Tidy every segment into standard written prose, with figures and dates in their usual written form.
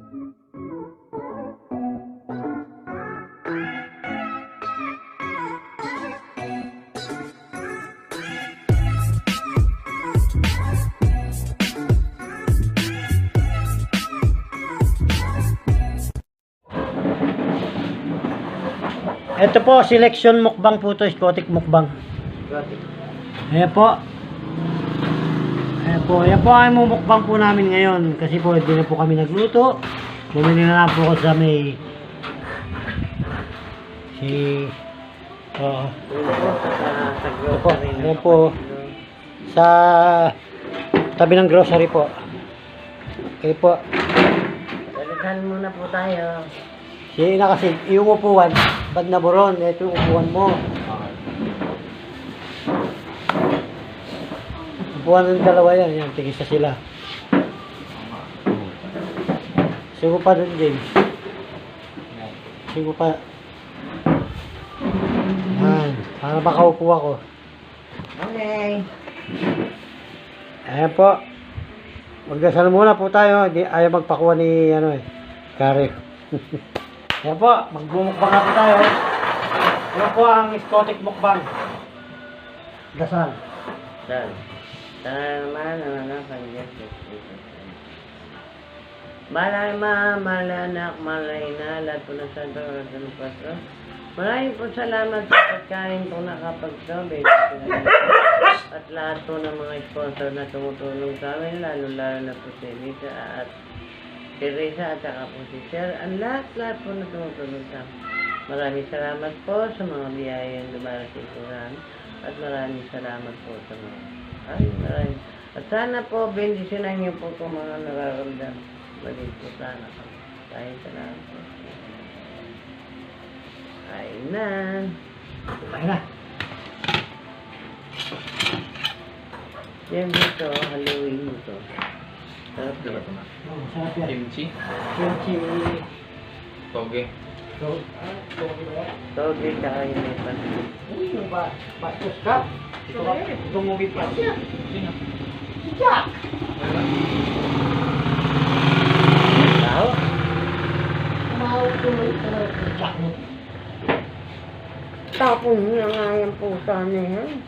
Ito po, selection mukbang po ito, Scottic mukbang. Ayan po. Ayan po ang mukbang po namin ngayon. Kasi po, hindi na po kami nagluto. Bumili na lang po ako sa may... Ayan po. Sa tabi ng grocery po. Okay po. Dalihan muna po tayo. Sige na kasi, yung upuan, bad na buron, ito yung upuan mo. Upuan ng dalawa yan, yan, tigisa sila. Sigo pa doon, James. Sigo pa. Yan, para makaupo ako. Okay. Ayan po. Magdasal muna po tayo, ayaw magpakuha ni, Kari. Yan po, magbumukbang na po tayo. Ano po ang Scottic mukbang? Dasal. Dal. Tanaman na kaniyas. Malay malanak, malay na, lahat po na sa Dora ng Paso. Maraming po salamat sa pagkain po nakapagsabi. At lahat po ng mga sponsor na tumutulong sa amin, lalo-lalo na po si Lisa at si Reza at saka po si Sir. Ang lahat po na tumutulong sa amin. Maraming salamat po sa mga biyayang dumarating po namin. At maraming salamat po sa mga maraming. At sana po, bendisyonan niyo po kung mga nararamdaman. Balik po sana po. Dahil salamat po. Ayun na. Ayun na. Yan dito, haluin mo to. Sarap Diba yan. ito na? Sarap yan. Kimchi? Kimchi. Toge? Toge ba yan? Toge tsaka yung may pan. Uy, bastos ka. Ito movie pa. Sino? Si Jack. Tao? Tumawag tuloy ka na si Jack mo. Tapon niya nga yung pusa na yan.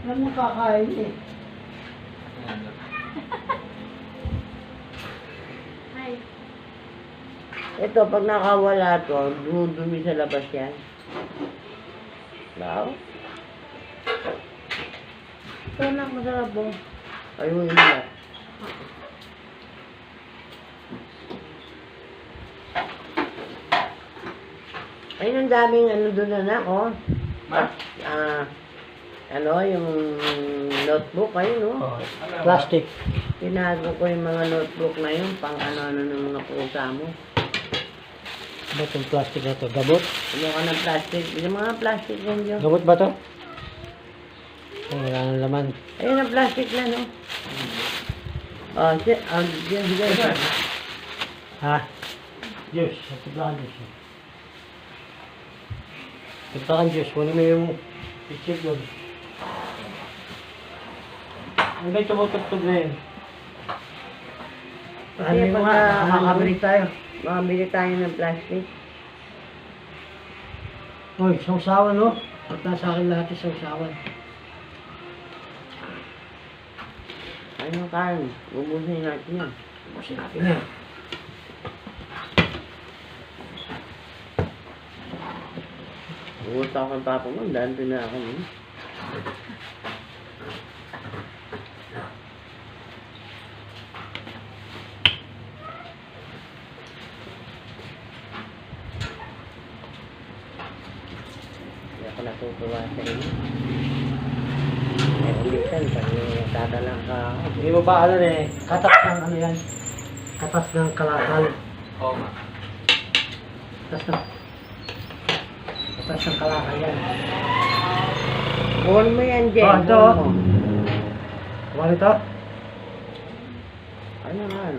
Alam mo kakain eh. Ito, pag nakawala to, dumudumi sa labas yan. Tao? Ito anak, masarap po. Ayun na. Ayun, ang daming ano doon anak, oh. Yung notebook, ayun, oh. Plastic. Tinago ko yung mga notebook na yun, pang ano-ano ng mga pusa mo. Ba't yung plastic na to? Gabot? Ano ka ng plastic? Yung mga plastic yan yun. Gabot ba to? Oh, wala nang laman. Ayun ang plastic na, no? Diyan. Ha? Juice. Tiglakan juice. Tiglakan juice. Kunin mo yung picture doon. Ang ba yung tumutugtog na yun? Ano yung mga makakabili tayo? Makabili tayo ng plastic. Uy, sausawan no? At nasa akin lahat yung sausawan. Ano kain? Ubusin natin yan. Ubusin natin yan. Ubusin ako ng papa mo. Daan na ako. Hindi ako natutuwa sa inyo. Minsan, pag nagdadala ka, Hindi mo ba katas ng ano yan? Katas ng kalakal. Oo nga. Katas ng kalakal yan. buwan mo yan, Jen. Oh, ito. buwan mo. Kuha nito? Ano man?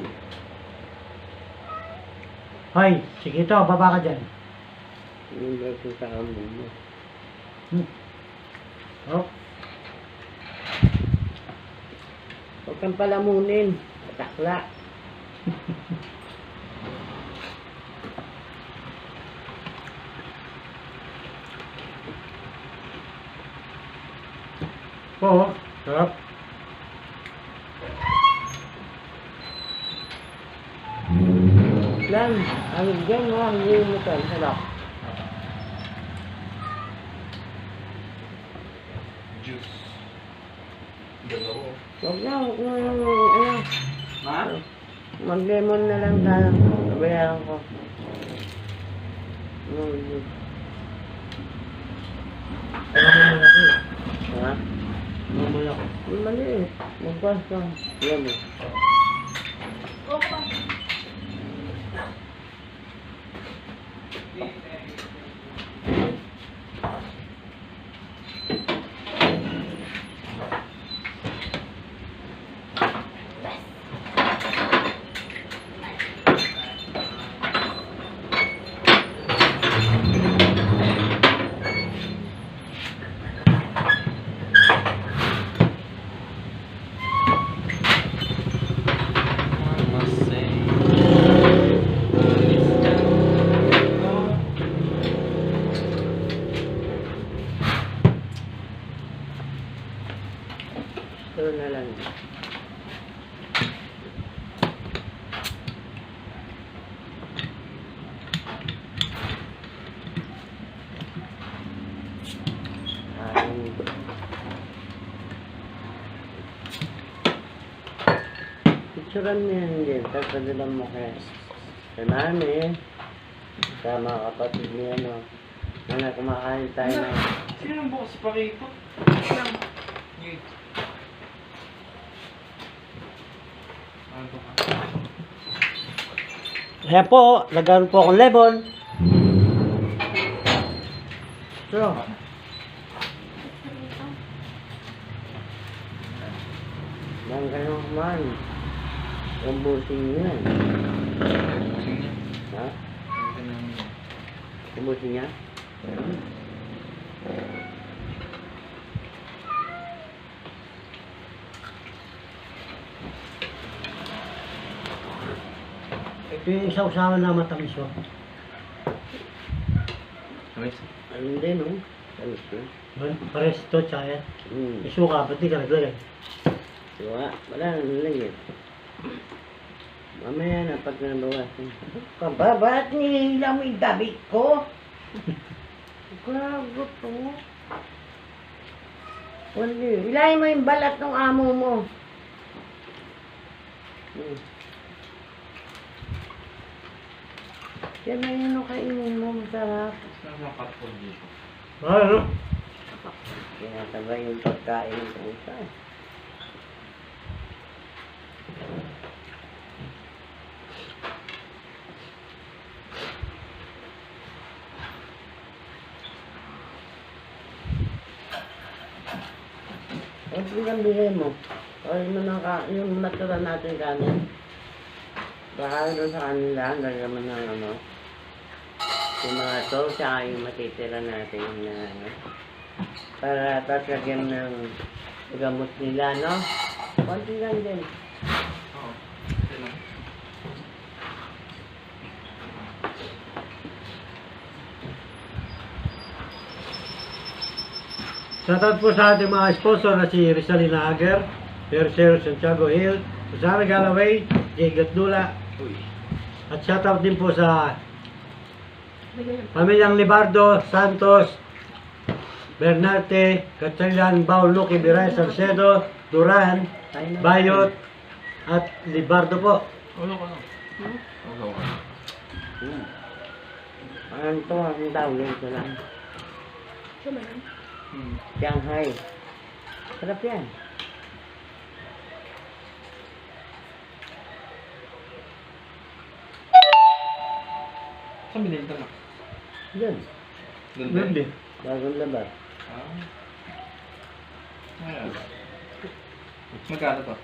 Hoy, sige ito, baba ka dyan. Yung version sa kamon mo. Oh. Huwag kang palamunin. Patakla. po, oh. Sarap. Lan, ang dyan mo, ang limutan. Sarap. Juice. Dalawa. Huwag na, huwag na, ano. Ma? Mag-lemon na lang tayo. Sabayan ko. Ha? Mamaya ko. Maliit. Magpas ka. Yan eh. Ito na lang. Picturean mo yan din. Tapos padalan mo kay mami. Sa mga kapatid niya, no. Mga kumakain tayo na. Sino nang bukas si Pakito? Wait. Ano to? Ayan po, lagyan po akong lemon. So, Bang kayo kumain. Umbusin niyo yan. Ayusin niya. Ha? Ayusin namin. Umbusin niya? ito yung sausawan na matamis oh. Ayos. Ano din, no? Ano siya? Pares ito, tsaka yan. May suka, ba't di ka naglagay? Diba? Wala nang lagyan. Mamaya na pag nabawasan. Kaba, ba't nihila mo yung damit ko? Grabe to. Wala. Ilahin mo yung balat ng amo mo. Yan na yun ang kainin mo. Masarap. Saan mga katpon dito? Ano? Tinataba yung pagkain ng pusa. Huwag bigyan mo. O yung natural natin kanin. Baka doon sa kanila, lagyan mo ng ano. Yung mga to, tsaka yung matitira natin na ano. Para tapos lagyan ng gamot nila, no? Konti lang din. Oo. Ito lang. Shoutout po sa ating mga sponsor na si Rizalina Ager, Percero Santiago Hill, Susana Galaway, Jay Gatdula, Uy. at shoutout din po sa pamilyang Libardo, Santos, Bernarte, Gatchalian, Bao, Luque, Biray, Salcedo, Duran, Bayot, at Libardo po. Ulo ko lang. Ulo ko lang. Ano to, ang tawag ko lang. Shanghai. Sarap yan. Saan binilta na? Yun. Doon din? Bagong labas. Ah. Ayan. Magkano to?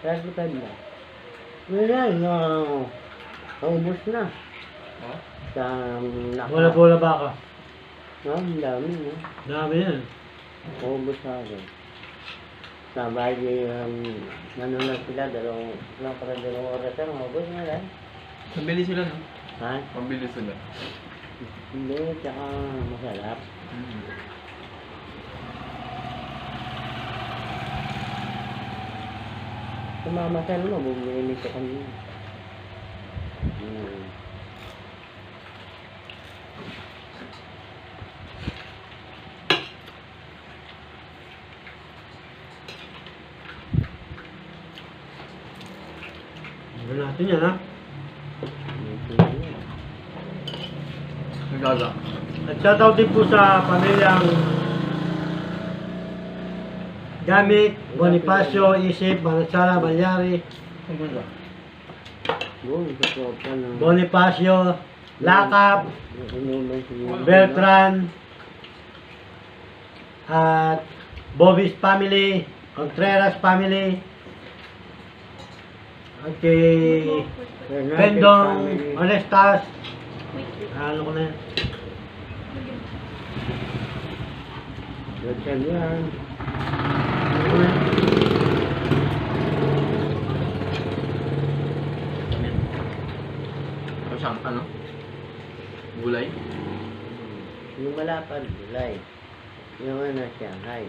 Sarap ko tayo na. Wala, naubos na. Oh? Sa Wala po wala baka. No, ang dami, no? Dami yan. Naubos sa akin. Sabay nanonood sila, dalawang oras na, naubos na lang. Pambili sila, no? Ha? Pambili sila. Hindi, tsaka masarap. Tumamasal mo, bumili ka kami. Ano natin yan, ha? Nagaga. At shoutout din po sa pamilyang Gamit, Bonifacio, Isip, Manansala, Malyari, Ang ganda. Boom, sa tropa na. Bonifacio, Lakap, Inuman siya. Beltran, at Bobby's family, Contreras family, at kay Pendong Onestas, ano ko na yan? Gotcha yan. Ano siyang ano? Gulay? Yung malapad, gulay. Yung ano siya, hay.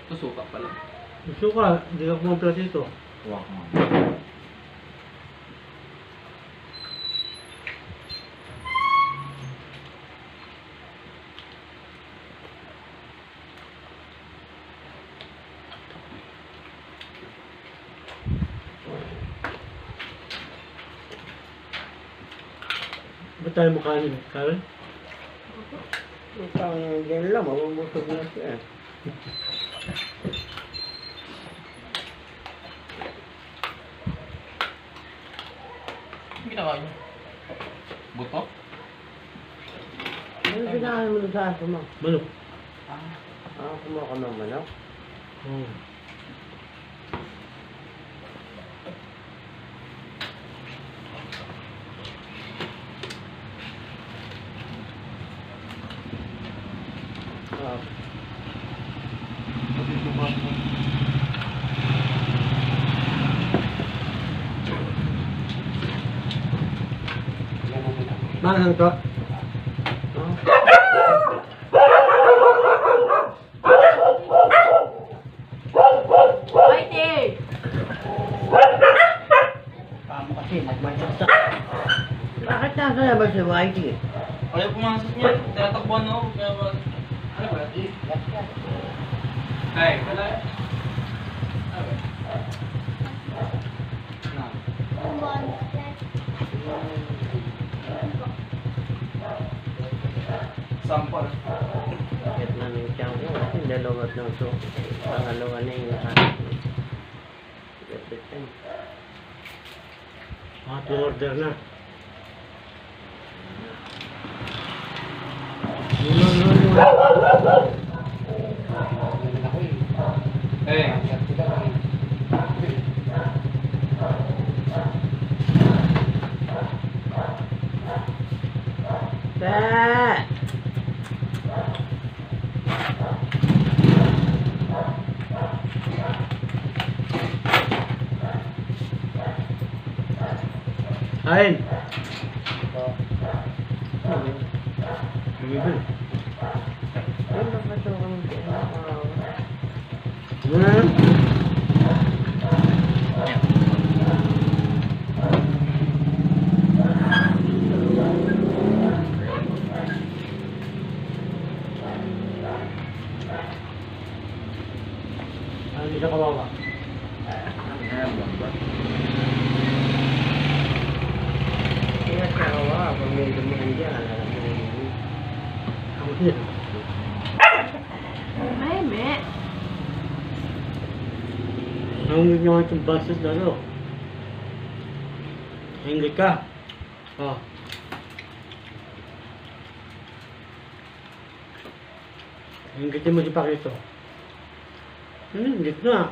Ito suka pala. Gusto ka, hindi ka kumplas ito. Huwag mo. Ba't tayo makanin, Karen? Utang yan lang, mabubusog na siya. Ano ginawa niyo? Buto? Ano sinahan mo sa aso mo? Manok. Kumuha ka ng manok? Oo. Ah. Manang to? Whitey! Tama kasi, nagmajasa. Bakit nasa na ba si Whitey? Ayaw pumasok niya. Tinatakbuhan ako. Kaya ba? Ano ba? Ay, wala. Ano ba? Sampal. Bakit na yung siyang ko? Kasi dalawat ng so. Pangalawa na yung akin. Kapit yan. Mga to-order na. Eh. Pa! Kain. Ano? Bumibili. Ano ba ito ang Ano na yan? Ano hindi siya kawawa? Kaya siya kawa, pag may dumaan dyan, alam mo na yun. Ako din. Meme. Nangungit nyo itong basos na ano. Ingit ka. Oh. Ingitin mo si Pakito. Ingit na.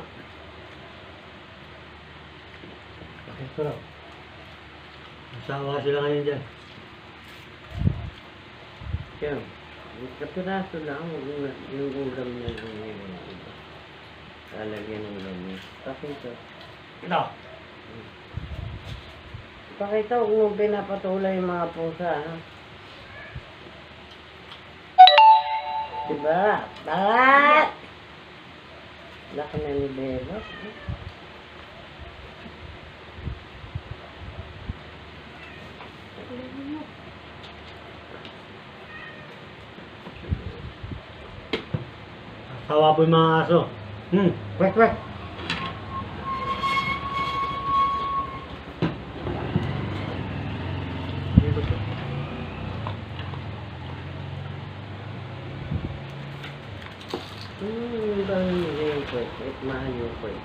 Pakito raw. Masawa sila ngayon dyan. Kaya, kapiraso lang, yung ulam niya yung ngayon. Lalagyan ng ulam niya. Pakita. Ito. Pakita kung pinapatulay yung mga pusa, ha? Diba? Bakit? Laki na ni Bebot. Sawa po yung mga aso. Kwek, kwek. Dito po. Bang yung kwek, mahal yung kwek.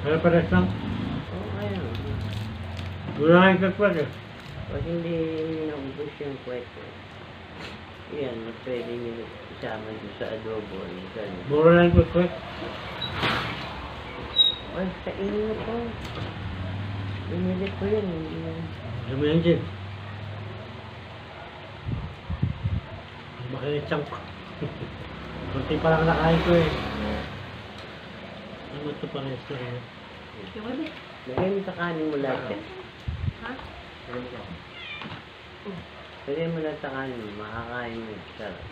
Kaya pares lang. Oo, kaya. Wala kang kwek, kwek eh. Pag hindi naubos yung kwek, yan, pwede nyo isama nyo sa adobo. Ganun. Mura lang kwek, kwek. Ay, sa inyo po. Binili ko yun. Alam mo yan, Jim. Makinitsang ko. Kunti pa lang nakain ko eh. Ano ito pa rin ito eh? Lagay mo sa kanin mo lahat yan. Lagay mo lahat sa kanin mo, makakain mo. Sarap.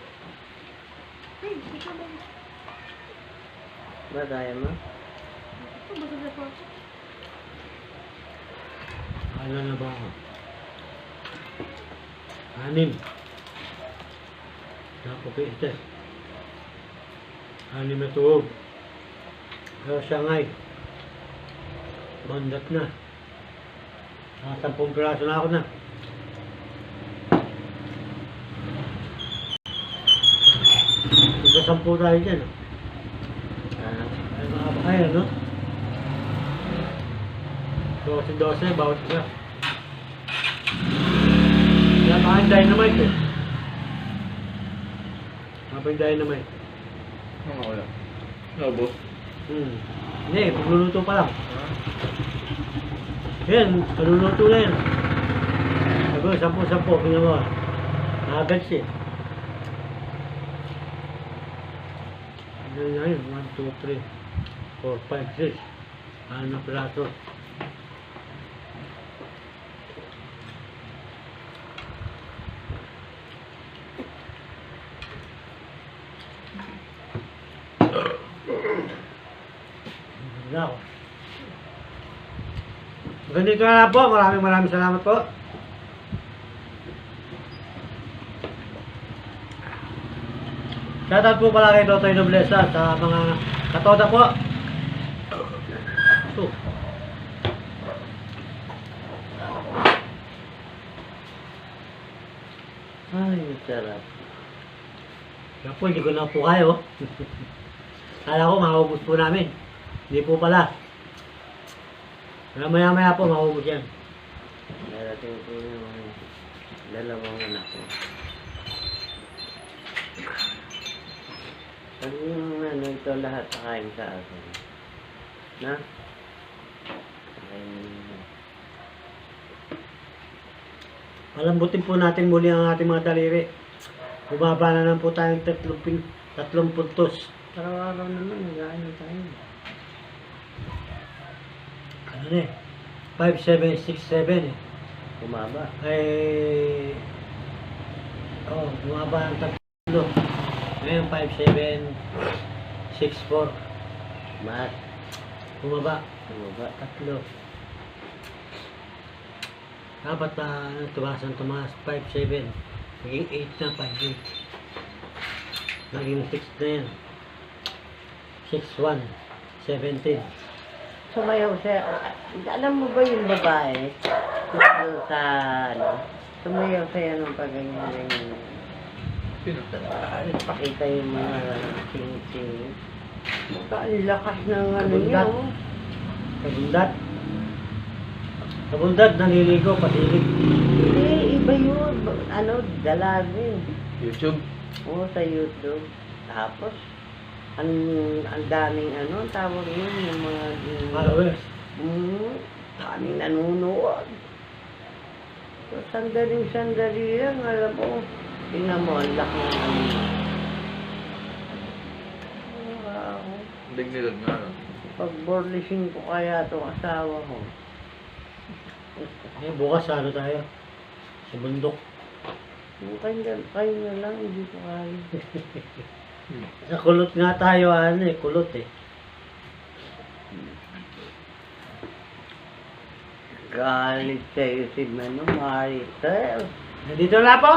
Ba, kaya mo? Ano na ba ako? 6. Napupites. 6 na tuwog. Pero Shanghai. Bandat na. Mga 10 piraso na ako na. Ito 10 tayo dyan. Ay mga bakay, ano? 12 bawat isa. Kaya baka yung dynamite eh. Baka yung dynamite. Wala. Nabo. Hindi, pagluluto pa lang. Yan, pagluluto na yan. Sabi ko, 10-10, ginawa. Agad siya. Ano na yun? 1, 2, 3, 4, 5, 6. Ano na piraso? Na ako. Ganito na lang po. Maraming salamat po. Shoutout po pala kay Totoy Noblesa sa mga katoda po. So. Ay, sarap. Kaya po, hindi ko na po kayo. Kala ko maubos po namin. Hindi po pala. Kaya maya po maubos yan. Darating ko yung dalawang anak ko. Ano yung ano ito lahat sa kain sa akin? Na? Palambutin po natin muli ang ating mga daliri. Bumaba na lang po tayong 3 puntos. Araw-araw naman, nag-ano tayo. Ano na eh? 5-7-6-7 eh. Bumaba. Ay... Oh, bumaba ang 3. Ngayon 5-7-6-4. Mat. Bumaba. Bumaba. 3. Dapat na tumaas 5-7. Naging 8 na 5-8. Naging 6 na yan. 6-1. 17. Sumayaw siya. Alam mo ba yung babae? Tungkol sa ano? Sumayaw siya ng pag-ganyan. Pakita yung mga sing-sing. Ang lakas ng ano niya. Oh. Kabundat. Kabundat, naliligo, pasilig. Hindi, iba yun. Ano, dalagin. YouTube. Oo, sa YouTube. Tapos, ang daming ano, ang tawag yun, yung mga... Followers. Daming nanonood. So, sandali lang, alam mo. Tingnan mo, ang laki ng ano. Wow. Dignidad nga. No? Pag-borlising ko kaya itong asawa ko. Eh, bukas ano tayo? Sa bundok. Kayo na lang, hindi ko kaya. Sa kulot nga tayo, ano eh, kulot eh. Galit sa'yo si Maritel. Nandito na po!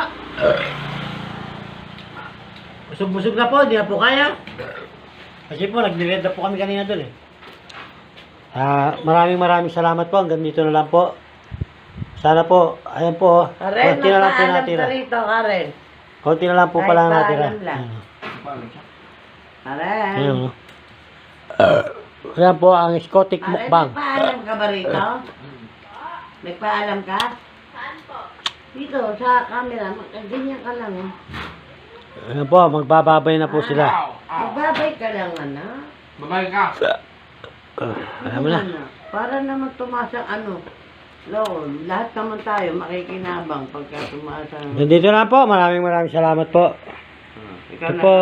Busog-busog na po, hindi na po kaya. Kasi po, nag-direct na po kami kanina doon eh. Maraming salamat po. Hanggang dito na lang po. Sana po, ayan po. Karen, Konti na lang po magpaalam natira. ka rito, Karen. Konti na lang po Kahit pala paalam natira. lang. Ayan. Karen. Ayan, oh. Ayan po ang Scottish Karen, mukbang. nagpaalam ka ba rito? Nagpaalam ka? Saan po? Dito, sa camera. Ganyan ka lang. Oh. Ayan po, magbababay na po sila. Magbabay ka lang, anak. Babay ka. Alam mo na. Para naman tumaas ang ano. Lord, lahat naman tayo makikinabang pagka tumaas ang... Nandito na po. Maraming salamat po. Ikaw Ito na. po.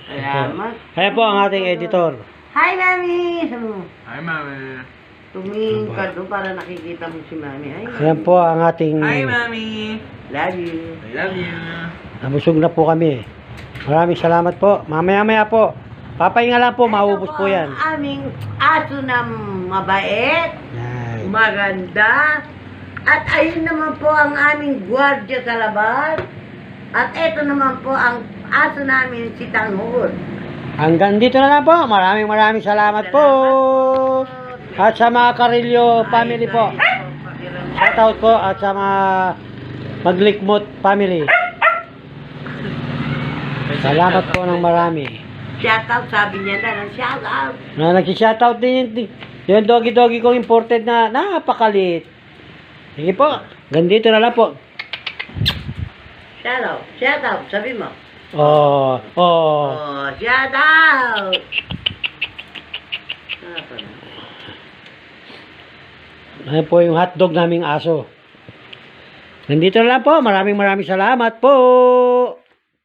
Salamat. Ayan po ang ating editor. Hi, Mami! Sabi mo, Hi, mami. tumingin ka doon para nakikita mo si Mami. Hi, Mami. Ayan po ang ating... mami. Love you. I love you. Nabusog na po kami. Maraming salamat po. Mamaya-maya po. Papahinga lang po, maubos po yan. Ang aming aso na mabait, Yan. maganda, at ayun naman po ang aming gwardiya sa labas. At eto naman po ang aso namin, si Tanghod. Hanggang dito na lang po. Maraming salamat po. At sa mga Carillo family po. Shoutout po at sa mga Maglikmot family. Salamat po ng marami. Shoutout, sabi niya na, shoutout. Na nagsi-shoutout din yung doggy kong imported na napakalit. Sige po. Gandito na lang po. Shoutout, sabi mo. Oh. Oh, shoutout. Ayan po yung hotdog naming aso. Nandito na lang po. Maraming salamat po.